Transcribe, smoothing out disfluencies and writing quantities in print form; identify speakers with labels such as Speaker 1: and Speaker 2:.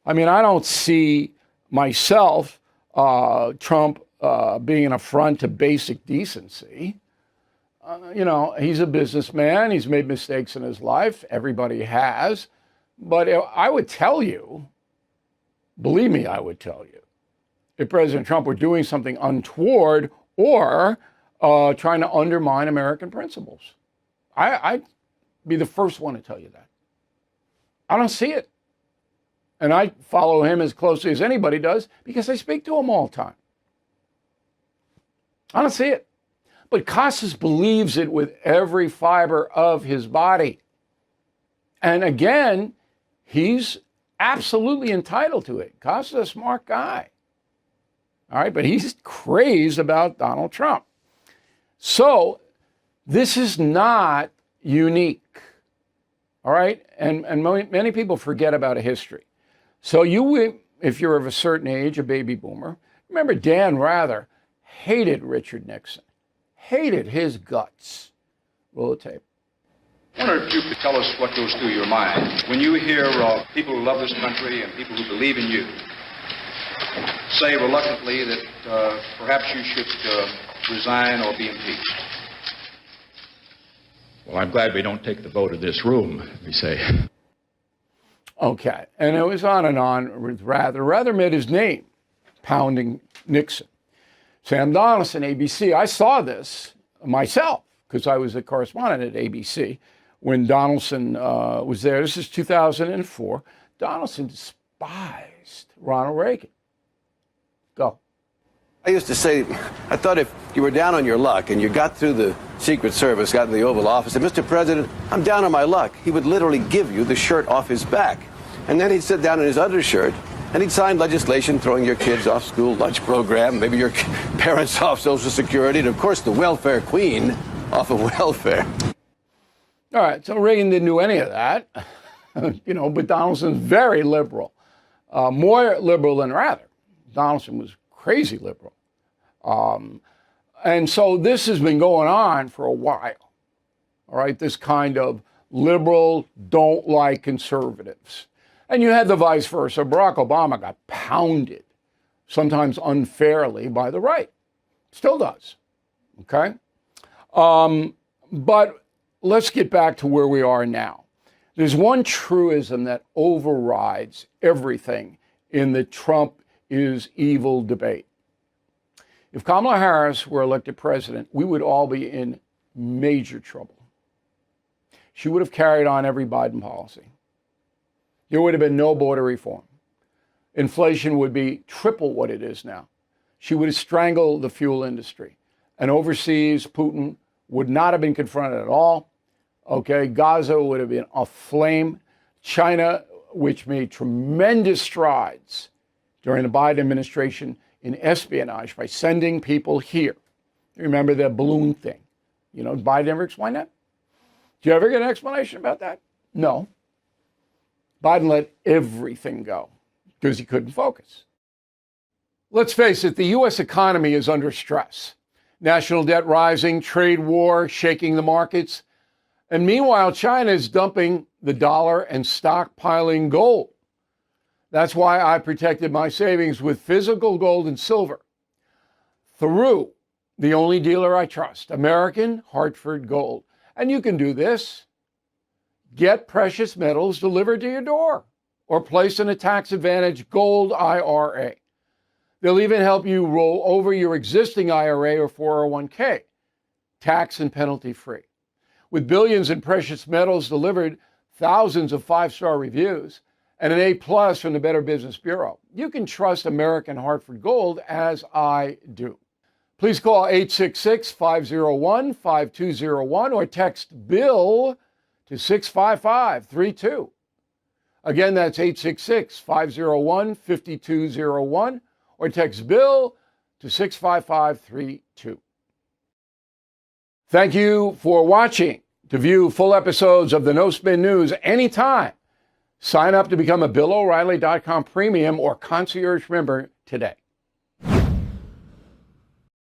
Speaker 1: I mean, I don't see myself, Trump, being an affront to basic decency. He's a businessman. He's made mistakes in his life. Everybody has. But I would tell you, believe me, I would tell you, if President Trump were doing something untoward or trying to undermine American principles, I'd be the first one to tell you that. I don't see it. And I follow him as closely as anybody does because I speak to him all the time. I don't see it. But Costas believes it with every fiber of his body. And again, he's absolutely entitled to it. Costas is a smart guy. All right, but he's crazed about Donald Trump. So this is not unique. All right, and many people forget about a history. So if you're of a certain age, a baby boomer, remember Dan Rather hated Richard Nixon, hated his guts. Roll the tape.
Speaker 2: I wonder if you could tell us what goes through your mind when you hear people who love this country and people who believe in you say reluctantly that perhaps you should resign or be impeached.
Speaker 3: Well, I'm glad we don't take the vote of this room, we say.
Speaker 1: Okay, and it was on and on with Rather. Rather made his name pounding Nixon. Sam Donaldson, ABC. I saw this myself because I was a correspondent at ABC when Donaldson was there. This is 2004. Donaldson despised Ronald Reagan. Go.
Speaker 4: I used to say, I thought if you were down on your luck and you got through the Secret Service, got in the Oval Office, and Mr. President, I'm down on my luck, he would literally give you the shirt off his back. And then he'd sit down in his undershirt and he'd sign legislation throwing your kids off school lunch program, maybe your parents off Social Security, and of course the welfare queen off of welfare.
Speaker 1: All right, so Reagan didn't do any of that, but Donaldson's very liberal, more liberal than Rather. Donaldson was crazy liberal. And so this has been going on for a while, all right, this kind of liberal don't like conservatives. And you had the vice versa. Barack Obama got pounded, sometimes unfairly, by the right. Still does, okay? But let's get back to where we are now. There's one truism that overrides everything in the Trump is evil debate. If Kamala Harris were elected president, we would all be in major trouble. She would have carried on every Biden policy. There would have been no border reform. Inflation would be triple what it is now. She would have strangled the fuel industry. And overseas, Putin would not have been confronted at all. Okay, Gaza would have been aflame. China, which made tremendous strides during the Biden administration in espionage by sending people here. Remember the balloon thing? Biden ever explained that? Did you ever get an explanation about that? No. Biden let everything go because he couldn't focus. Let's face it, the U.S. economy is under stress. National debt rising, trade war shaking the markets. And meanwhile, China is dumping the dollar and stockpiling gold. That's why I protected my savings with physical gold and silver through the only dealer I trust, American Hartford Gold. And you can do this. Get precious metals delivered to your door or place in a tax-advantaged gold IRA. They'll even help you roll over your existing IRA or 401k, tax and penalty-free. With billions in precious metals delivered, thousands of five-star reviews, and an A+ from the Better Business Bureau, you can trust American Hartford Gold as I do. Please call 866-501-5201 or text BILL to 65532. Again, that's 866-501-5201 or text BILL to 65532. Thank you for watching. To view full episodes of the No Spin News anytime, sign up to become a BillO'Reilly.com premium or concierge member today.